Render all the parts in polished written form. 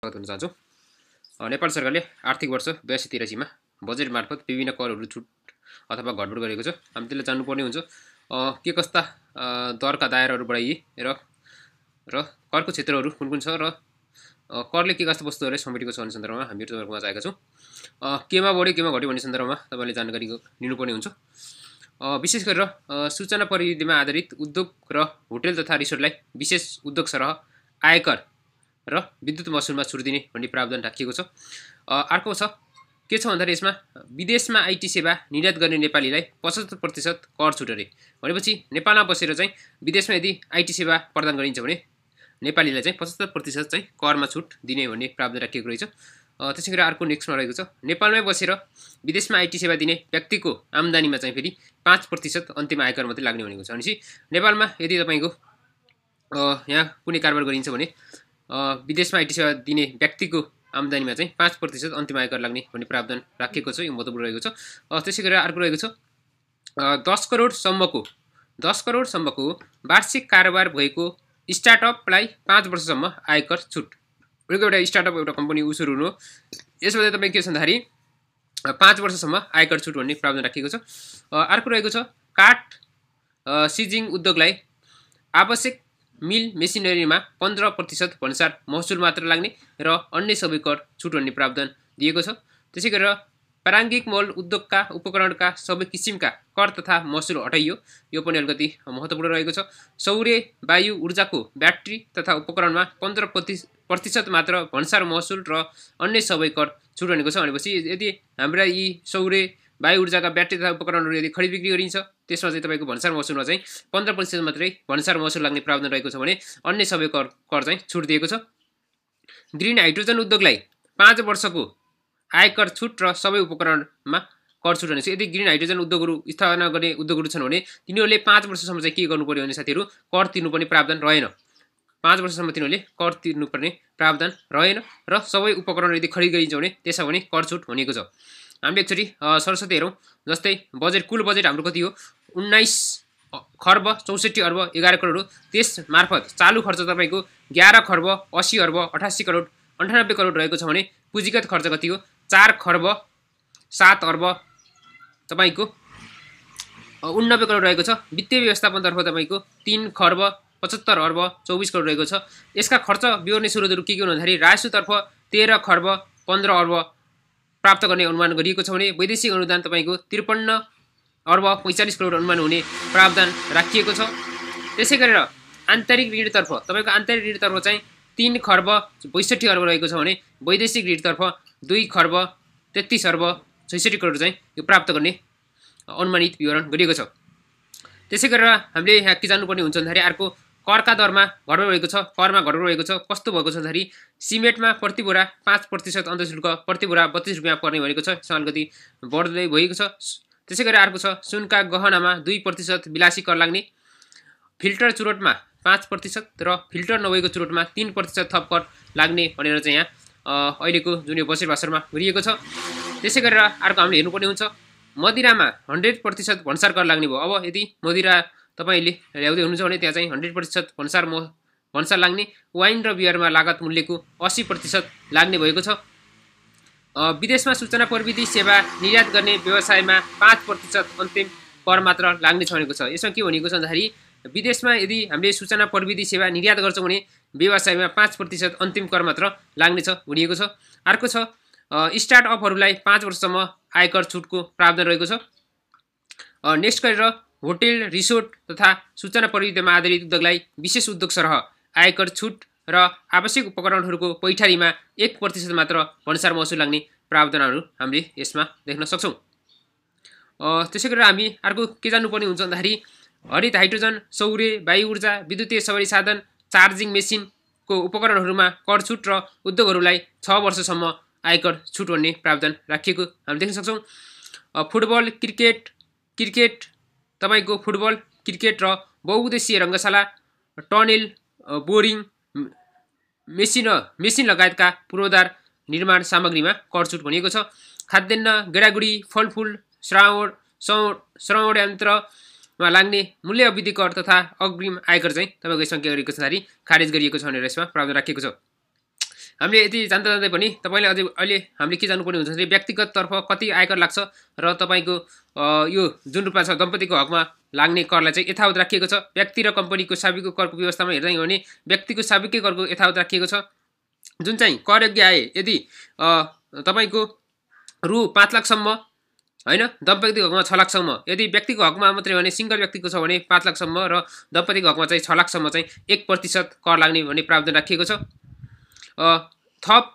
स्वागत गर्न चाहन्छु। नेपाल सरकारले आर्थिक वर्ष 82-83 मा बजेट मार्फत विभिन्न करहरू छुट अथवा घटबड गरेको छ। हामी त्यसलाई जान्नुपर्ने हुन्छ। के कस्ता दरका दायराहरू बढाइए र करको क्षेत्रहरू कुन कुन छ र करले के कस्ता वस्तुहरूलाई समेटेको छ भन्ने सन्दर्भमा हामीहरू तपाईहरुमा आएका छौं। केमा बढ्यो केमा घट्यो भन्ने सन्दर्भमा तपाईले जानकारी लिनुपर्ने हुन्छ। विशेष गरेर सूचना प्रविधिमा आधारित उद्योग र होटल तथा रिसोर्टलाई विशेष उद्योग सरह आयकर र विद्युत मसुलमा छुट दिने भन्ने प्रावधान राखिएको छ। अर्को छ के छ भन्दाखेरि यसमा विदेशमा आईटी सेवा निर्यात गर्ने नेपालीलाई 75% कर छुट अरे। भनेपछि नेपालमा बसेर चाहिँ विदेशमा यदि आईटी सेवा प्रदान गरिन्छ भने नेपालीलाई चाहिँ 75% चाहिँ करमा छुट दिने भन्ने प्रावधान राखिएको रहेछ। त्यसैगरी अर्को नेक्स्टमा रहेको छ नेपालमै बसेर विदेशमा आईटी सेवा दिने व्यक्तिको आम्दानीमा चाहिँ फेरि 5% अन्तिम आयकर मात्रै लाग्ने भनेको छ। भनेपछि नेपालमा यदि तपाईको यहाँ कुनै कारोबार गरिन्छ भने विदेशमा आईटी सेवा दिने व्यक्तिको आम्दानीमा चाहिँ 5% अन्तिम आयकर लाग्ने भन्ने प्रावधान राखिएको छ। यो महत्त्वपूर्ण रहेको छ। त्यसैगरी अर्को रहेको छ 10 करोड सम्मको वार्षिक कारोबार भएको स्टार्टअपलाई 5 वर्षसम्म आयकर छुट। एउटा स्टार्टअप एउटा कम्पनी सुरु हुनु यसमा तपाईँ के छ भन्दाखेरि 5 वर्षसम्म आयकर छुट भन्ने प्रावधान राखिएको छ। अर्को रहेको छ काठ सिजिङ उद्योगलाई आवश्यक मिल मेसिनरीमा 15% भन्सार महसुल मात्र लाग्ने र अन्य सबै कर छुट भन्ने प्रावधान दिएको छ। त्यसै गरेर प्रारम्भिक मल उद्योगका उपकरणका सबै किसिमका कर तथा महसुल हटाइयो। यो पनि अलिकति महत्त्वपूर्ण रहेको छ। सौर्य वायु ऊर्जाको ब्याट्री तथा उपकरणमा 15% मात्र भन्सार महसुल र अन्य सबै कर छुट भनेको छ। भनेपछि यदि हाम्रा यी सौर्य वायु ऊर्जाका ब्याट्री तथा उपकरणहरू यदि खरिद बिक्री गरिन्छ त्यसमा चाहिँ तपाईको भन्सार महसुलमा चाहिँ 15% मात्रै भन्सार महसुल लाग्ने प्रावधान रहेको छ भने अन्य सबै कर चाहिँ छुट दिएको छ। ग्रीन हाइड्रोजन उद्योगलाई 5 वर्षको आयकर छुट र सबै उपकरणमा कर छुट भनेको छ। यदि ग्रीन हाइड्रोजन उद्योगहरू स्थापना गर्ने उद्योगहरू छन् भने तिनीहरूले 5 वर्षसम्म चाहिँ के गर्नु पर्यो भने साथीहरू कर तिर्नुपर्ने प्रावधान रहेन। 5 वर्षसम्म तिनीहरूले कर तिर्नुपर्ने प्रावधान रहेन र सबै उपकरण यदि खरिद गरिन्छ भने त्यसमा पनि कर छुट हुनेको छ। हामीले एकचोटि सरस्वती हेरौँ। जस्तै कुल बजेट हाम्रो कति हो 19 खर्ब 64 अर्ब 11 करोड हो। त्यस मार्फत चालु खर्च तपाईको 11 खर्ब 80 अर्ब 88 करोड 98 करोड रहेको छ भने पुँजीगत खर्च कति हो 4 खर्ब 7 अर्ब तपाईको 89 करोड रहेको छ। वित्तीय व्यवस्थापनतर्फ तपाईको 3 खर्ब 75 अर्ब 24 करोड रहेको छ। यसका खर्च बिहोर्ने स्रोतहरू के हुन् भन्दाखेरि राजस्वतर्फ 13 खर्ब 15 अर्ब प्राप्त गर्ने अनुमान गरिएको छ भने वैदेशिक अनुदान तपाईको 53 अर्ब 45 करोड अनुमान हुने प्रावधान राखिएको छ। त्यसै गरेर आन्तरिक ऋणतर्फ तपाईको आन्तरिक ऋणतर्फ चाहिँ 3 खर्ब 62 अर्ब रहेको छ भने वैदेशिक ऋणतर्फ 2 खर्ब 33 अर्ब 66 करोड चाहिँ यो प्राप्त गर्ने अनुमानित विवरण गरिएको छ। त्यसै गरेर हामीले यहाँ के जान्नुपर्ने हुन्छ भन्दाखेरि अर्को करका दरमा घटबड भएको छ। करमा घटबड भएको छ। कस्तो भएको छ भन्दाखेरि सिमेन्टमा प्रति बोरा 5% अन्तःशुल्क प्रति बोरा 32 रुपैयाँ पर्ने भनेको छ। यसमा अलिकति बढ्दै भएको छ। त्यसै गरी अर्को छ सुनका गहनामा 2% विलासी कर लाग्ने। फिल्टर चुरोटमा 5% र फिल्टर नभएको चुरोटमा 3% थप कर लाग्ने भनेर चाहिँ यहाँ अहिलेको जुन यो बजेट भाषणमा गरिएको छ। त्यसै गरेर अर्को हामीले हेर्नुपर्ने हुन्छ मदिरामा 100% भन्सार कर लाग्ने भयो। अब यदि मदिरा तपाईले ल्याउँदै हुनुहुन्छ भने त्यहाँ चाहिँ 100% भन्सार लाग्ने। वाइन र बियरमा लागत मूल्यको 80% लाग्ने भएको छ। विदेशमा सूचना प्रविधि सेवा निर्यात गर्ने व्यवसायमा 5% अन्तिम कर मात्र लाग्ने छ भनेको छ। यसमा के भनेको छ भन्दाखेरि विदेशमा यदि हामीले सूचना प्रविधि सेवा निर्यात गर्छौँ भने व्यवसायमा 5% अन्तिम कर मात्र लाग्ने छ भनिएको छ। अर्को छ स्टार्टअपहरूलाई 5 वर्षसम्म आयकर छुटको प्रावधान रहेको छ। नेक्स्ट गरेर होटल रिसोर्ट तथा सूचना प्रविधिमा आधारित उद्योगलाई विशेष उद्योग सरह आयकर छुट र आवश्यक उपकरणहरूको पैठारीमा 1% मात्र भन्सार महसुल लाग्ने प्रावधानहरू हामीले यसमा देख्न सक्छौँ। त्यसै गरेर हामी अर्को के जान्नुपर्ने हुन्छ भन्दाखेरि हरित हाइड्रोजन सौर्य वायु ऊर्जा विद्युतीय सवारी साधन चार्जिङ मेसिनको उपकरणहरूमा कर छुट र उद्योगहरूलाई 6 वर्षसम्म आयकर छुट भन्ने प्रावधान राखिएको हामी देख्न सक्छौँ। फुटबल क्रिकेट तपाईको फुटबल क्रिकेट र बहुउद्देश्यीय रङ्गशाला टनेल बोरिङ मेसिन लगायतका पूर्वाधार निर्माण सामग्रीमा कर छुट भनिएको छ। खाद्यान्न गेडागुडी फलफुल श्रवण यन्त्रमा लाग्ने मूल्य अवधि कर तथा अग्रिम आयकर चाहिँ तपाईको यसमा के गरेको छ खारेज गरिएको छ भनेर यसमा प्रावधान राखिएको छ। हामीले यति जान्दा जान्दै पनि तपाईँले अझै अहिले हामीले के जान्नुपर्ने हुन्छ भने व्यक्तिगत तर्फ कति आयकर लाग्छ र तपाईँको यो जुन रूपमा छ दम्पतिको हकमा लाग्ने करलाई चाहिँ यथावत राखिएको छ। व्यक्ति र कम्पनीको साविक करको व्यवस्थामा हेर्दै हो भने व्यक्तिको साविकै करको यथावत राखिएको छ। जुन चाहिँ करयोग्य आय यदि तपाईँको रु 5 लाखसम्म हैन दम्पतिको हकमा 6 लाखसम्म, यदि व्यक्तिको हकमा मात्रै भने सिंगल व्यक्तिको छ भने 5 लाखसम्म र दम्पतिको हकमा चाहिँ 6 लाखसम्म चाहिँ 1% कर लाग्ने भन्ने प्रावधान राखिएको छ। थप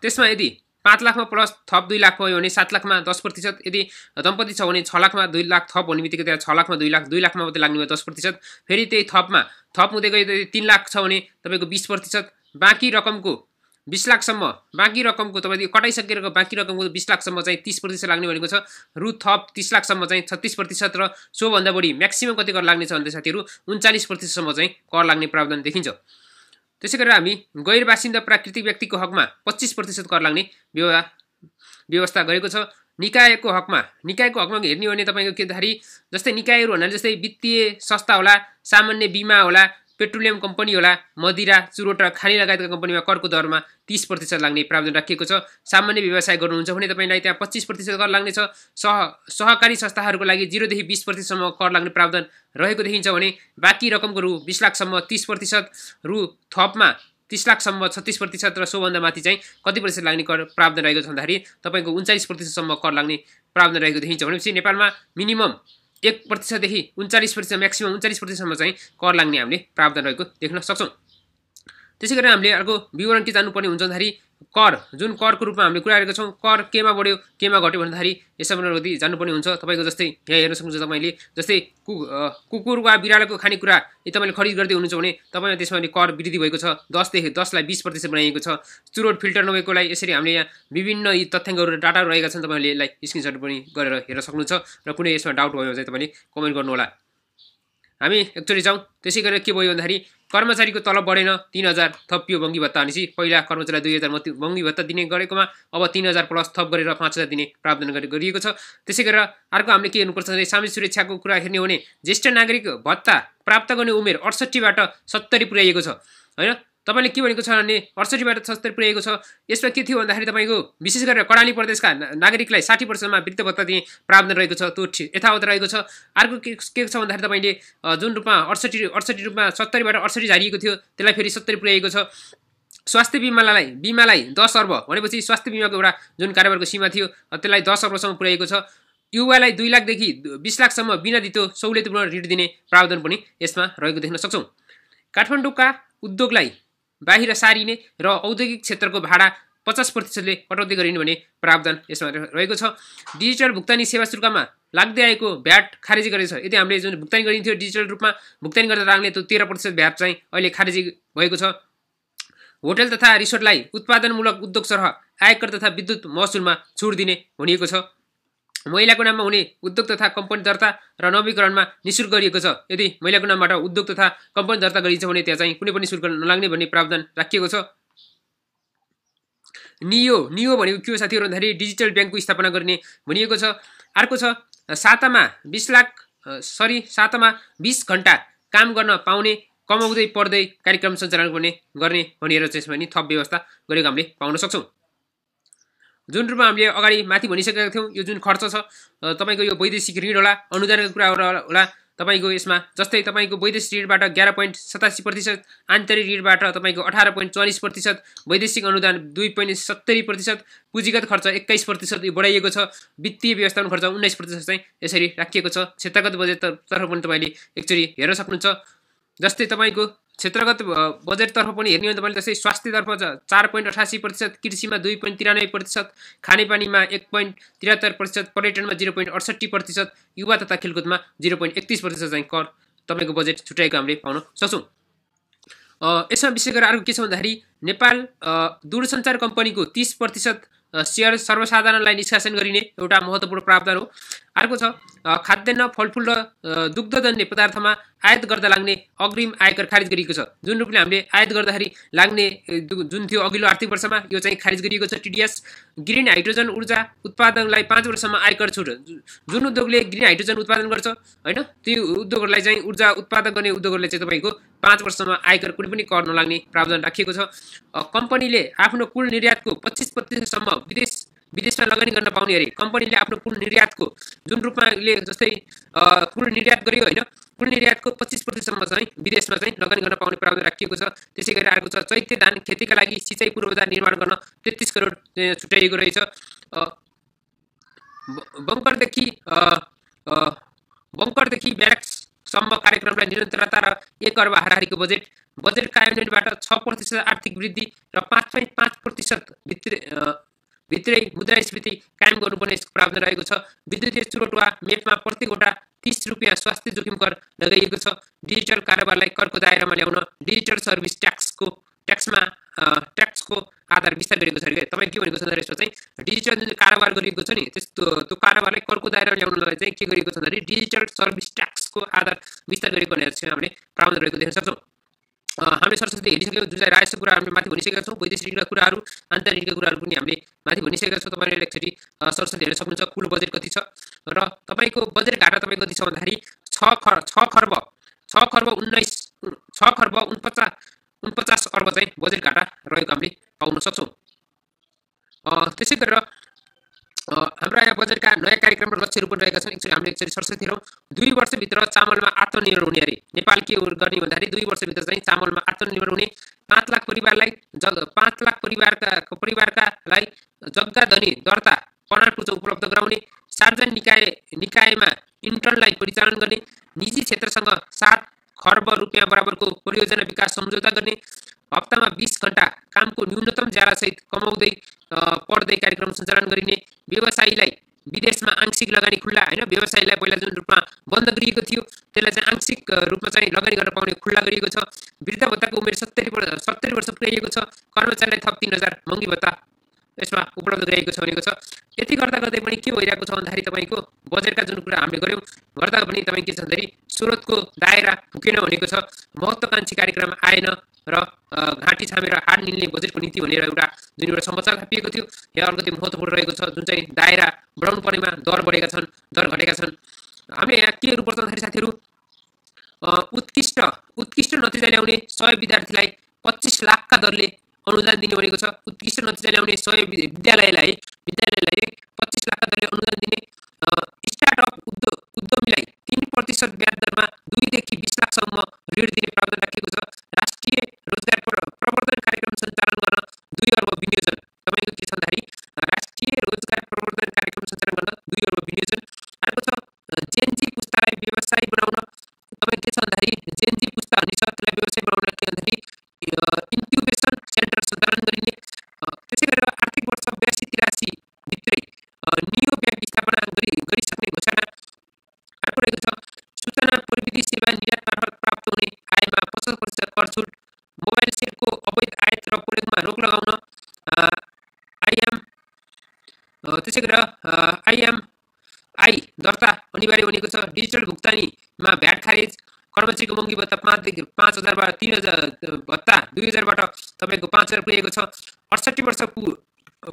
त्यसमा यदि 5 लाखमा प्लस थप 2 लाख भयो भने 7 लाखमा 10%, यदि दम्पति छ भने 6 लाखमा 2 लाख थप हुने बित्तिकै त्यहाँ 6 लाखमा 2 लाख, 2 लाखमा मात्रै लाग्ने भयो 10%। फेरि त्यही थपमा थप हुँदै गयो 3 लाख छ भने तपाईँको 20%, बाँकी रकमको 20 लाखसम्म, बाँकी रकमको तपाईँले कटाइसकेर बाँकी रकमको 20 लाखसम्म चाहिँ 30% लाग्ने भनेको छ। रु थप 30 लाखसम्म चाहिँ 36% र सोभन्दा बढी म्याक्सिमम कति कर लाग्ने छ भने साथीहरू 39%सम्म चाहिँ कर लाग्ने प्रावधान देखिन्छ। त्यसै गरेर हामी गैर बासिन्दा प्राकृतिक व्यक्तिको हकमा 25% कर लाग्ने व्यवस्था गरेको छ। निकायको हकमा हेर्ने हो भने तपाईँको के भन्दाखेरि जस्तै निकायहरू भन्नाले जस्तै वित्तीय संस्था होला, सामान्य बिमा होला, पेट्रोलियम कम्पनी होला, मदिरा, चुरोट र खानी लगायतका कम्पनीमा करको दरमा 30% लाग्ने प्रावधान राखिएको छ। सामान्य व्यवसाय गर्नुहुन्छ भने तपाईँलाई त्यहाँ 25% कर लाग्नेछ। सहकारी संस्थाहरूको लागि 0 देखि 20%सम्म कर लाग्ने प्रावधान रहेको देखिन्छ भने बाँकी रकमको रु 20 लाखसम्म 30%, रु थपमा 30 लाखसम्म 36% र सोभन्दा माथि चाहिँ कति प्रतिशत लाग्ने कर प्रावधान रहेको छ भन्दाखेरि तपाईँको 39%सम्म कर लाग्ने प्रावधान रहेको देखिन्छ। भनेपछि नेपालमा मिनिमम 1% देखि 39%, म्याक्सिमम 39%सम्म चाहिँ कर लाग्ने हामीले प्रावधान रहेको देख्न सक्छौँ। त्यसै गरेर हामीले अर्को विवरण के जान्नुपर्ने हुन्छ भन्दाखेरि कर, जुन करको रूपमा हामीले कुरा गरेका छौँ, कर केमा बढ्यो केमा घट्यो भन्दाखेरि यसमा पनि जान्नुपर्ने हुन्छ। तपाईँको जस्तै यहाँ हेर्न सक्नुहुन्छ तपाईँले जस्तै कुकुर वा बिरालोको खानेकुरा तपाईँले खरिद गर्दै हुनुहुन्छ भने तपाईँमा त्यसमा कर वृद्धि भएको छ। 10 लाई 20% बनाइएको छ। चुरोट फिल्टर नभएकोलाई यसरी हामीले यहाँ विभिन्न यी तथ्याङ्कहरू र डाटाहरू रहेका छन्। तपाईँले यसलाई स्क्रिनसट पनि गरेर हेर्न सक्नुहुन्छ र कुनै यसमा डाउट भयो भने चाहिँ तपाईँले कमेन्ट गर्नुहोला। हामी एकचोटि जाउँ। त्यसै गरेर के भयो भन्दाखेरि कर्मचारीको तलब बढेन, 3000 थपियो बङ्गी भत्ता भनेपछि पहिला कर्मचारीलाई 2000 बङ्गी भत्ता दिने गरेकोमा अब 3000 प्लस थप गरेर 5000 दिने प्रावधान गरिएको छ। त्यसै गरेर अर्को हामीले के हेर्नुपर्छ भने सामाजिक सुरक्षाको कुरा हेर्ने हो भने ज्येष्ठ नागरिक भत्ता प्राप्त गर्ने उमेर 68 बाट 70 पुर्याइएको छ हैन। तपाईँले के भनेको छ भने 68 बाट 70 पुर्याइएको छ। यसमा के थियो भन्दाखेरि तपाईँको विशेष गरेर कर्णाली प्रदेशका नागरिकलाई 60 वर्षमा वृद्ध भत्ता दिने प्रावधान रहेको छ, त्यो यथावत रहेको छ। अर्को के छ भन्दाखेरि तपाईँले जुन रूपमा 68 रूपमा 70 बाट 68 झारिएको थियो त्यसलाई फेरि 70 पुर्याइएको छ। स्वास्थ्य बिमालाई 10 अर्ब भनेपछि स्वास्थ्य बिमाको एउटा जुन कारोबारको सीमा थियो त्यसलाई 10 अर्बसम्म पुर्याइएको छ। युवालाई 2 लाखदेखि 20 लाखसम्म बिना दितो सहुलियतपूर्ण ऋण दिने प्रावधान पनि यसमा रहेको देख्न सक्छौँ। काठमाडौँका उद्योगलाई बाहिर सारिने र औद्योगिक क्षेत्रको भाडा 50%ले कटौती गरिने भन्ने प्रावधान यसमा रहेको छ। डिजिटल भुक्तानी सेवा शुल्कमा लाग्दै आएको भ्याट खारेजी गरेको छ। यदि हामीले जुन भुक्तानी गरिन्थ्यो डिजिटल रूपमा भुक्तानी गर्दा लाग्ने त्यो 13% भ्याट चाहिँ अहिले खारेजी भएको छ। होटल तथा रिसोर्टलाई उत्पादनमूलक उद्योग सरह आयकर तथा विद्युत महसुलमा छुट दिने भनिएको छ। महिलाको नाममा हुने उद्योग तथा कम्पनी दर्ता र नवीकरणमा निःशुल्क गरिएको छ। यदि महिलाको नामबाट उद्योग तथा कम्पनी दर्ता गरिन्छ भने त्यहाँ चाहिँ कुनै पनि शुल्क नलाग्ने भन्ने प्रावधान राखिएको छ। नियो भनेको के हो साथीहरू भन्दाखेरि डिजिटल ब्याङ्कको स्थापना गर्ने भनिएको छ। अर्को छ सातामा 20 घण्टा काम गर्न पाउने कमाउँदै पढ्दै कार्यक्रम सञ्चालन गर्ने भनेर चाहिँ पनि थप व्यवस्था गरेको हामीले पाउन सक्छौँ। जुन रूपमा हामीले अगाडि माथि भनिसकेका थियौँ यो जुन खर्च छ तपाईँको यो वैदेशिक ऋण होला, अनुदानको कुरा होला तपाईँको यसमा जस्तै तपाईँको वैदेशिक ऋणबाट 11.87%, आन्तरिक ऋणबाट तपाईँको 18.44%, वैदेशिक अनुदान 2.70%, पुँजीगत खर्च 21% बढाइएको छ। वित्तीय व्यवस्थापन खर्च 19% चाहिँ यसरी राखिएको छ। क्षेत्रगत बजेटतर्फ पनि तपाईँले एकचोटि हेर्न सक्नुहुन्छ। जस्तै तपाईँको क्षेत्रगत बजेटतर्फ पनि हेर्ने हो भने तपाईँले जस्तै स्वास्थ्यतर्फ 4.88%, कृषिमा 2.93%, खानेपानीमा 1.73%, पर्यटनमा 0.68%, युवा तथा खेलकुदमा 0.31% चाहिँ कर तपाईँको बजेट छुट्याएको हामीले पाउन सक्छौँ। यसमा विशेष गरेर अर्को के छ भन्दाखेरि नेपाल दूरसञ्चार कम्पनीको 30% सेयर सर्वसाधारणलाई निष्कासन गरिने एउटा महत्त्वपूर्ण प्रावधान हो। अर्को छ खाद्यान्न, फलफुल र दुग्धजन्य पदार्थमा आयात गर्दा लाग्ने अग्रिम आयकर खारिज गरिएको छ। जुन रूपले हामीले आयात गर्दाखेरि लाग्ने जुन थियो अघिल्लो आर्थिक वर्षमा यो चाहिँ खारिज गरिएको छ। टिडिएस ग्रिन हाइड्रोजन ऊर्जा उत्पादनलाई 5 वर्षसम्म आयकर छुट। जुन उद्योगले ग्रिन हाइड्रोजन उत्पादन गर्छ हैन त्यो उद्योगहरूलाई चाहिँ ऊर्जा उत्पादन गर्ने उद्योगहरूले चाहिँ तपाईको 5 वर्षमा आयकर कुनै पनि कर नलाग्ने प्रावधान राखिएको छ। कम्पनीले आफ्नो कुल निर्यातको 25% सम्म विदेशमा लगानी गर्न पाउने अरे। कम्पनीले आफ्नो कुल निर्यातको जुन रूपमा जस्तै कुल निर्यात गर्यो हैन कुल निर्यातको 25% सम्म चाहिँ विदेशमा चाहिँ लगानी गर्न पाउने प्रावधान राखिएको छ। त्यसैगरी आएको छ चैत्य धान खेतीका लागि सिँचाइ पूर्वाधार निर्माण गर्न 33 करोड छुट्याइएको रहेछ। बङ्करदेखि ब्यारेक्ससम्म कार्यक्रमलाई निरन्तरता र 1 अर्ब हाराहारीको बजेट कार्यान्वयनबाट 6% आर्थिक वृद्धि र 5.5% भित्रै मुद्रास्फीति कायम गर्नुपर्ने प्रावधान रहेको छ। विद्युतीय चुरोट वा मेपमा प्रत्येकवटा 30 रुपियाँ स्वास्थ्य जोखिम कर लगाइएको छ। डिजिटल कारोबारलाई करको दायरामा ल्याउन डिजिटल सर्भिस ट्याक्सको आधार विस्तार गरेको छ। तपाईँ के भनेको छ भन्दा यसमा चाहिँ डिजिटल जुन कारोबार गरिएको छ नि त्यो कारोबारलाई करको दायरामा ल्याउनलाई चाहिँ के गरिएको छ भन्दाखेरि डिजिटल सर्भिस ट्याक्सको आधार विस्तार गरेको भनेर चाहिँ हामीले प्रावधान रहेको देख्न सक्छौँ। हामीले सरस्वती हेरिसक्यौँ जुन चाहिँ राजस्व कुरा हामीले माथि भनिसकेका छौँ। वैदेशिक कुराहरू आन्तरिक कुराहरू पनि हामीले माथि भनिसकेका छौँ। तपाईँले एकचोटि सरस्वती हेर्न सक्नुहुन्छ कुल बजेट कति छ र तपाईँको बजेट घाटा तपाईँ कति छ भन्दाखेरि 6 खर्ब 49 अर्ब चाहिँ बजेट घाटा रहेको हामीले पाउन सक्छौँ। त्यसै गरेर हाम्रो यहाँ बजेटका नयाँ कार्यक्रम र लक्ष्यहरू पनि रहेका छन्। हामीले एकचोटि सरस्वती हेरौँ। 2 वर्षभित्र चामलमा आत्मनिर्भर हुने अरे। नेपाल के गर्ने भन्दाखेरि 2 वर्षभित्र चाहिँ चामलमा आत्मनिर्भर हुने 5 लाख परिवारकालाई जग्गा धनी दर्ता प्रमाणपत्र उपलब्ध गराउने, सार्वजनिक निकायमा इन्टर्नलाई परिचालन गर्ने, निजी क्षेत्रसँग 7 खर्ब रुपियाँ बराबरको परियोजना विकास सम्झौता गर्ने, हप्तामा 20 घण्टा कामको न्यूनतम ज्यालासहित कमाउँदै पढ्दै कार्यक्रम सञ्चालन गरिने, व्यवसायीलाई विदेशमा आंशिक लगानी खुल्ला हैन व्यवसायीलाई पहिला जुन रूपमा बन्द गरिएको थियो त्यसलाई चाहिँ आंशिक रूपमा चाहिँ लगानी गर्न पाउने खुल्ला गरिएको छ। वृद्ध भत्ताको उमेर 70 वर्ष पुर्याइएको छ। कर्मचारीलाई थप 3000 महँगी भत्ता यसमा उपलब्ध गराइएको छ भनेको छ। यति गर्दा गर्दै पनि के भइरहेको छ भन्दाखेरि तपाईको बजेटका जुन कुरा हामीले गर्यौं गर्दा पनि तपाई के छ भन्दाखेरि स्रोतको दायरा पुगेन भनेको छ। महत्त्वकांक्षी कार्यक्रम आएन र घाँटी छामेर हात निल्ने बजेटको नीति भनेर एउटा समाचार छापिएको थियो। यहाँ अर्को महत्त्वपूर्ण रहेको छ जुन चाहिँ दायरा बढाउनु पर्नेमा दर बढेका छन्, दर घटेका छन्। हामीले यहाँ के हेर्नुपर्छ भन्दाखेरि साथीहरु उत्कृष्ट नतिजा ल्याउने 100 विद्यार्थीलाई 25 लाखका दरले अनुदान दिने भनेको छ। उत्कृष्ट नतिजा ल्याउने 100 विद्यालयलाई 25 लाखका दरले अनुदान दिने। स्टार्टअप उद्यमीलाई 3% ब्याज दरमा 2 देखि 20 लाखसम्म ऋण दिने प्रावधान राखिएको छ। राष्ट्रिय रोजगार प्रवर्धन कार्यक्रम सञ्चालन गर्न 2 अर्ब विनियोजन। तपाईको के छ भन्दाखेरि राष्ट्रिय रोजगार प्रवर्धन कार्यक्रम सञ्चालन गर्न 2 अर्ब विनियोजन। अर्को छ जेनजी पुस्तालाई व्यवसायी बनाउन। तपाई के छ भन्दाखेरि जेनजी पुस्ता हुने छ त्यसलाई व्यवसाय बनाउन के भन्दाखेरि इन्क्युबेसन सेन्टर सञ्चालन गरिने। त्यसै गरेर आर्थिक वर्ष 82-83 भित्रै नियो ब्याङ्क स्थापना गरिसक्ने घोषणा। अर्को रहेको छ सूचना प्रविधि सेवा निर्यात मार्फत प्राप्त हुने आयमा 50% कर छुट। मोबाइल सेटको अवैध आयात र प्रयोगमा रोक लगाउन। त्यसै गरेर आइएमआई दर्ता अनिवार्य बनेको छ। डिजिटल भुक्तानीमा भ्याट खारेज। कर्मचारीको महँगी भत्ता 5,000 बाट 3,000 भत्ता 2,000 बाट तपाईको 5,000 पुगेको छ। 68 वर्ष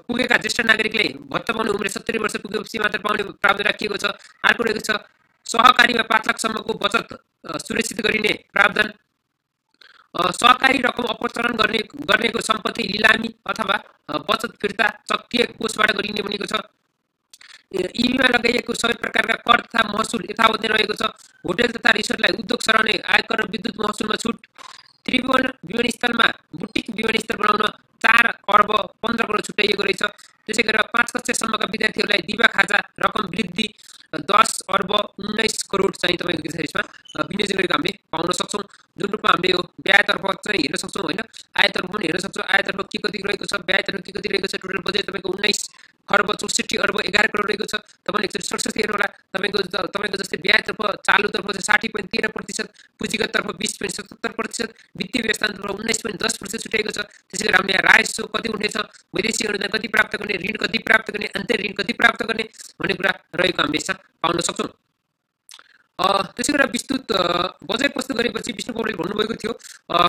पुगेका ज्येष्ठ नागरिकले भत्ता पाउने उमेर 70 वर्ष पुगेपछि मात्र पाउने प्रावधान राखिएको छ। अर्को रहेको छ सहकारीमा 5 लाखसम्मको बचत सुरक्षित गरिने प्रावधान। सहकारी रकम अपचलन गर्नेको सम्पत्ति लिलामी अथवा बचत फिर्ता चक्कीय कोषबाट गरिने भनेको छ। ईबीमा लगाइएको सबै प्रकारका कर तथा महसुल यथावत नै रहेको छ। होटल तथा रिसोर्टलाई उद्योग सराउने आयकर र विद्युत महसुलमा छुट। त्रिभुवन विमानस्थलमा बुटिक विमानस्थल बनाउन 4 अर्ब 15 करोड छुट्याइएको रहेछ। त्यसै गरेर 5 कक्षासम्मका विद्यार्थीहरूलाई दिवा खाजा रकम वृद्धि 10 अर्ब 19 करोड चाहिँ तपाईको यसमा विनियोजन गरेको हामीले पाउन सक्छौं। जुन रूपमा हामीले यो व्ययतर्फ चाहिँ हेर्न सक्छौं हैन आयतर्फ पनि हेर्न सक्छौं। आयतर्फ के कति रहेको छ, व्ययतर्फ के कति रहेको छ। टोटल बजेट तपाईको 19 खर्ब 64 अर्ब 11 करोड रहेको छ। तपाईले एकचोटी सरस्वती हेर्नु होला। तपाईको जस्तै व्ययतर्फ चालुतर्फ चाहिँ 60.13%, पुँजीगततर्फ 20.77%, वित्तीय व्यवस्थापनतर्फ 19.10% छुट्याएको छ। त्यसैगरी हामीले राजस्व कति उठ्नेछ, वैदेशिक अनुदान कति प्राप्त गर्ने, ऋण कति प्राप्त गर्ने, आन्तरिक ऋण कति प्राप्त गर्ने भन्ने कुरा रहेको हामीले पाउन सक्छौं। त्यसै गरेर विस्तृत बजेट प्रस्तुत गरेपछि विष्णु पौडेलले भन्नुभएको थियो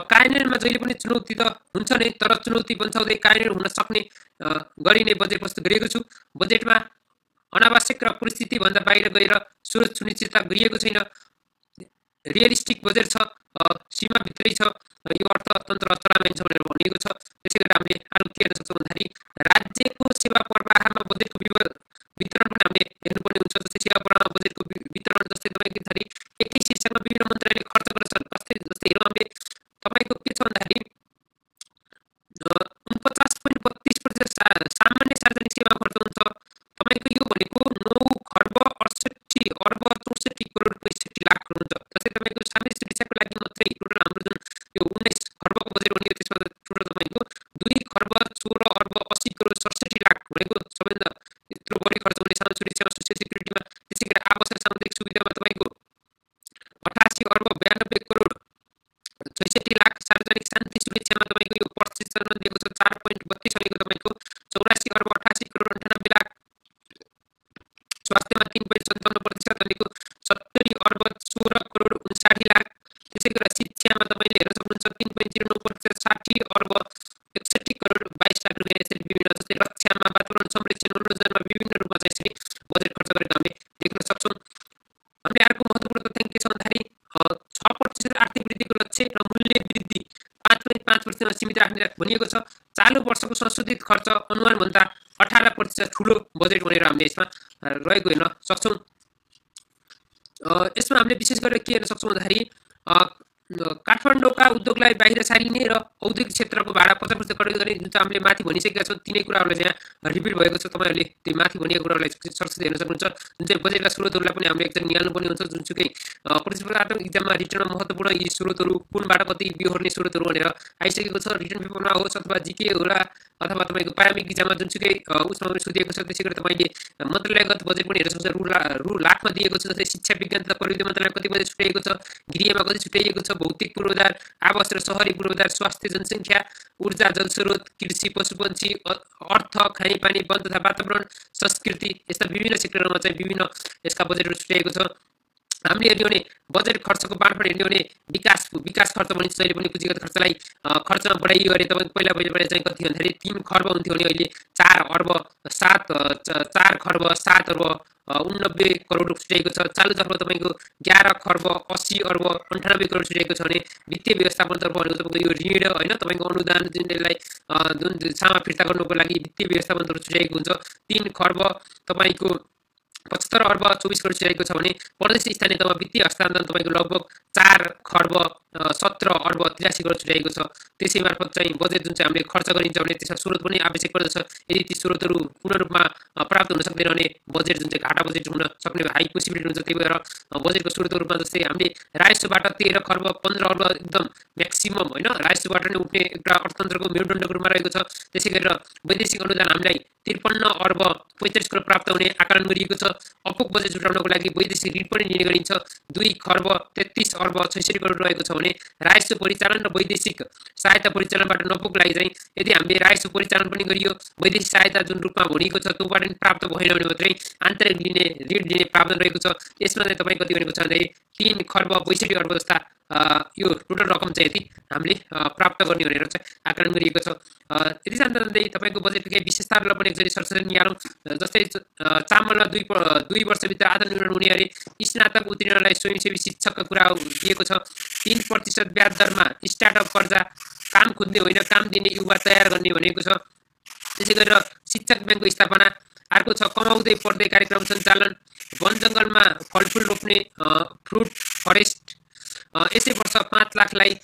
कार्यान्वयनमा जहिले पनि चुनौती त हुन्छ नै, तर चुनौती बन्छाउँदै कार्यान्वयन हुन सक्ने गरिने बजेट प्रस्तुत गरेको छु। बजेटमा अनावश्यक र परिस्थितिभन्दा बाहिर गएर स्रोत सुनिश्चितता गरिएको छैन। रियलिस्टिक बजेट छ, सीमाभित्रै छ, यो अर्थतन्त्र चलाइन्छ भनेर भनिएको छ। त्यसै गरेर हामीले अरू के हेर्न सक्छौँ भन्दाखेरि राज्यको सेवा प्रवाहमा बजेटको वितरण पनि हामीले हेर्नुपर्ने हुन्छ। जस्तै सेवा प्रवाहमा बजेटको वितरण जस्तै तपाईँको यदि एकै शीर्षकमा विभिन्न मन्त्रालयले खर्च गर्छन्, जस्तै हेरौँ हामीले तपाईँको के छ भन्दाखेरि 49.32% सामान्य सार्वजनिक सेवा खर्च हुन्छ। तपाईँको यो भनेको 9,68,64,64,65,लाख हुन्छ। जस्तै तपाईँको सामान्य शिक्षाको लागि मात्रै टोटल हाम्रो जुन यो 19 खर्बको बजेट बनियो त्यसमा टोटल तपाईँको 2,16,80,67,लाख भनेको सबैभन्दा यत्रो बढी खर्च हुने सामाजिक सुरक्षामा, सोसियल सेक्युरिटीमा। त्यसै गरी आवश्यक सामुदायिक सुविधामा तपाईँको 88,92,66,लाख, सार्वजनिक शान्ति सुरक्षामा तपाईँको यो प्रतिशतमा दिएको छ 4.32 भनेको तपाईँको 84,88,98,लाख, स्वास्थ्यमा 3.57% भनेको 70,16,59,लाख। त्यसै गरेर शिक्षामा तपाईँले हेर्न सक्नुहुन्छ 3.09% 60,61,22,लाख रुपियाँ यसरी विभिन्न। जस्तै रक्षामा, वातावरण संरक्षण, मनोरञ्जनमा विभिन्न रूपमा चाहिँ यसरी बजेट खर्च गरेको हामीले देख्न सक्छौँ। हामीले अर्को महत्त्वपूर्ण तथ्याङ्क के छ भन्दाखेरि 6% आर्थिक वृद्धिको लक्ष्य र मूल्य वृद्धि 5.5%मा सीमित राख्ने भनिएको छ। चालु वर्षको संशोधित खर्च अनुमानभन्दा 18% ठुलो बजेट भनेर हामीले यसमा रहेको हेर्न सक्छौँ। यसमा हामीले विशेष गरेर के हेर्न सक्छौँ भन्दाखेरि काठमाडौँका उद्योगलाई बाहिर सारिने र औद्योगिक क्षेत्रको भाडा 50% कटौती गर्ने, जुन चाहिँ हामीले माथि भनिसकेका छौँ तिनै कुराहरूलाई चाहिँ यहाँ रिपिट भएको छ। तपाईँहरूले त्यो माथि भनिएको कुराहरूलाई सरसर्ती हेर्न सक्नुहुन्छ। जुन चाहिँ बजेटका स्रोतहरूलाई पनि हामीले एकचोटि निहाल्नुपर्ने हुन्छ। जुनसुकै प्रतिस्पर्धात्मक इक्जाममा रिटर्नमा महत्त्वपूर्ण यी स्रोतहरू कुनबाट कति बिहोर्ने स्रोतहरू भनेर आइसकेको छ। रिटर्न पेपरमा होस् अथवा जिके होला अथवा तपाईँको प्रारम्भिक इक्जाममा जुनसुकै उसमा पनि सोधिएको छ। त्यसै गरी तपाईँले मन्त्रालयगत बजेट पनि हेर्न सक्नुहुन्छ। रु लाखमा दिएको छ। जस्तै शिक्षा, विज्ञान तथा प्रविधि मन्त्रालयमा कति बजेट छुट्याइएको छ, गृहमा कति छुट्याइएको छ, भौतिक पूर्वाधार, आवास र सहरी पूर्वाधार, स्वास्थ्य, जनसङ्ख्या, ऊर्जा, जलस्रोत, कृषि, पशुपन्छी, अर्थ, खानेपानी, वन तथा वातावरण, संस्कृति, यस्ता विभिन्न सेक्टरमा चाहिँ विभिन्न यसका बजेटहरू छुट्याइएको छ। हामीले हेर्ने भने बजेट खर्चको बाँडफाँड हेर्ने भने विकास खर्च भनिन्छ। जहिले पनि पुँजीगत खर्चलाई खर्चमा बढाइयो अरे तपाईँको पहिला चाहिँ कति भन्दाखेरि 3 खर्ब हुन्थ्यो भने अहिले 4 खर्ब 7 अर्ब 89 करोड छुट्याएको छ। चालुतर्फ तपाईँको 11 खर्ब 80 अर्ब 98 करोड छुट्याएको छ भने वित्तीय व्यवस्थापनतर्फ भनेको तपाईँको यो ऋण होइन, तपाईँको अनुदान जुन यसलाई जुन सामा फिर्ता गर्नुको लागि वित्तीय व्यवस्थापनतर्फ छुट्याएको हुन्छ 3 खर्ब तपाईँको 75 अर्ब 24 करोड छुट्याएको छ भने प्रदेश स्थानीय तहमा वित्तीय हस्तान्तरण तपाईँको लगभग 4 खर्ब 17 अर्ब 83 करोड छुट्याएको छ। त्यसै मार्फत चाहिँ बजेट जुन चाहिँ हामीले खर्च गरिन्छ भने त्यसमा स्रोत पनि आवश्यक पर्दछ। यदि ती स्रोतहरू पूर्ण रूपमा प्राप्त हुन सक्दैन भने बजेट जुन चाहिँ घाटा बजेट हुन सक्ने हाई पोसिबिलिटी हुन्छ। त्यही भएर बजेटको स्रोतको रूपमा जस्तै हामीले राजस्वबाट 13 खर्ब 15 अर्ब एकदम म्याक्सिमम होइन, राजस्वबाट नै उठ्ने एउटा अर्थतन्त्रको मेरुदण्डको रूपमा रहेको छ। त्यसै गरेर वैदेशिक अनुदान हामीलाई 53 अर्ब 45 करोड प्राप्त हुने आकलन गरिएको छ। अपुग बजेट जुटाउनको लागि वैदेशिक ऋण पनि लिने गरिन्छ। 2 खर्ब 33 अर्ब 66 करोड रहेको छ भने राजस्व परिचालन र वैदेशिक सहायता परिचालनबाट नपुग्लाई चाहिँ यदि हामीले राजस्व परिचालन पनि गरियो, वैदेशिक सहायता जुन रूपमा भनिएको छ त्योबाट पनि प्राप्त भएन भने मात्रै आन्तरिक ऋण लिने प्रावधान रहेको छ। यसमा चाहिँ तपाईँ कति भनेको छ भन्दाखेरि 3 खर्ब 62 अर्ब जस्ता यो टोटल रकम चाहिँ यति हामीले प्राप्त गर्ने भनेर चाहिँ आकलन गरिएको छ। यति जान्दै तपाईँको बजेटको केही विशेषताहरूलाई पनि एकचोटि सरसरी निहालौँ। जस्तै चामलमा 2 वर्षभित्र आत्मनिर्भर हुने अरे स्नातक उत्तीर्णलाई स्वयंसेवी शिक्षकका कुरा दिएको छ। 3% ब्याज दरमा स्टार्टअप कर्जा, काम खोज्ने होइन काम दिने युवा तयार गर्ने भनेको छ। त्यसै गरेर शिक्षक ब्याङ्कको स्थापना। अर्को छ कमाउँदै पढ्दै कार्यक्रम सञ्चालन, वन जङ्गलमा फलफुल रोप्ने फ्रुट फरेस्ट। यसै वर्ष 5 लाखलाई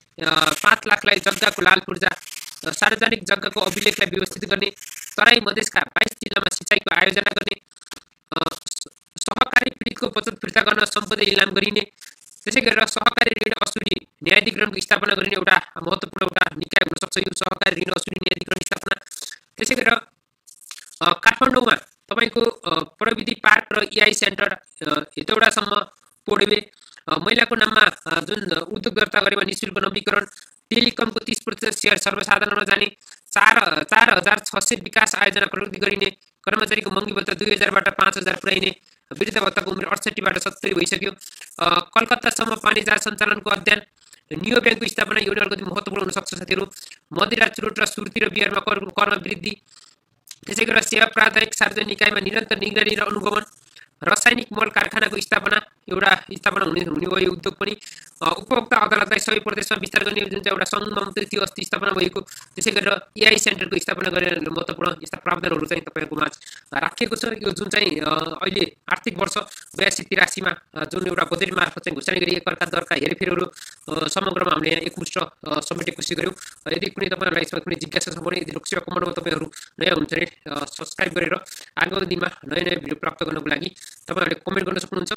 जग्गाको लाल पूर्जा, सार्वजनिक जग्गाको अभिलेखलाई व्यवस्थित गर्ने, तराई मधेसका 22 जिल्लामा सिँचाइको आयोजना गर्ने, सहकारी पीडितको बचत फिर्ता गर्न सम्पत्ति लिलाम गरिने। त्यसै गरेर सहकारी ऋण असुली न्यायाधिकरणको स्थापना गरिने एउटा महत्त्वपूर्ण एउटा निकाय हुन सक्छ यो सहकारी ऋण असुली न्यायाधिकरण स्थापना। त्यसै गरेर काठमाडौँमा तपाईँको प्रविधि पार्क र EI सेन्टर हेटौडासम्म पोडवे, महिलाको नाममा जुन उद्योग दर्ता गरेमा निःशुल्क नवीकरण, टेलिकमको 30% सेयर सर्वसाधारणमा जाने, 4,600 विकास आयोजना प्रगति गरिने, कर्मचारीको महँगी भत्ता 2000बाट 5000 पुर्याइने, वृद्ध भत्ताको उमेर 68 बाट 70 भइसक्यो। कलकत्तासम्म पानी जहाज सञ्चालनको अध्ययन, नियो ब्याङ्कको स्थापना यो अलिकति महत्त्वपूर्ण हुन सक्छ साथीहरू। मदिरा, चुरोट र सुर्ती र बियरमा करमा वृद्धि, त्यसै गरेर सेवा प्रादायिक सार्वजनिक निकायमा निरन्तर निगरानी र अनुगमन, रासायनिक मल कारखानाको स्थापना हुने भयो उद्योग पनि। उपभोक्ता अदालतलाई सबै प्रदेशमा विस्तार गर्ने जुन चाहिँ एउटा सङ्घ थियो अस्ति स्थापना भएको। त्यसै गरेर एआई सेन्टरको स्थापना गरेर महत्त्वपूर्ण यस्ता प्रावधानहरू चाहिँ तपाईँको माझ राखिएको छ। यो जुन चाहिँ अहिले आर्थिक वर्ष 82-83 मा जुन एउटा बजेट मार्फत चाहिँ घोषणा गरी एकअर्का दरका हेरफेरहरू समग्रमा हामीले यहाँ एकमुष्ट समेट्ने कोसिस गऱ्यौँ। यदि कुनै तपाईँहरूलाई यसमा कुनै जिज्ञासा छ भने यदि लोकसेवा कमान्डमा तपाईँहरू नयाँ हुनुहुन्छ भने सब्सक्राइब गरेर आगामी दिनमा नयाँ भिडियो प्राप्त गर्नको लागि तपाईँहरूले कमेन्ट गर्न सक्नुहुन्छ।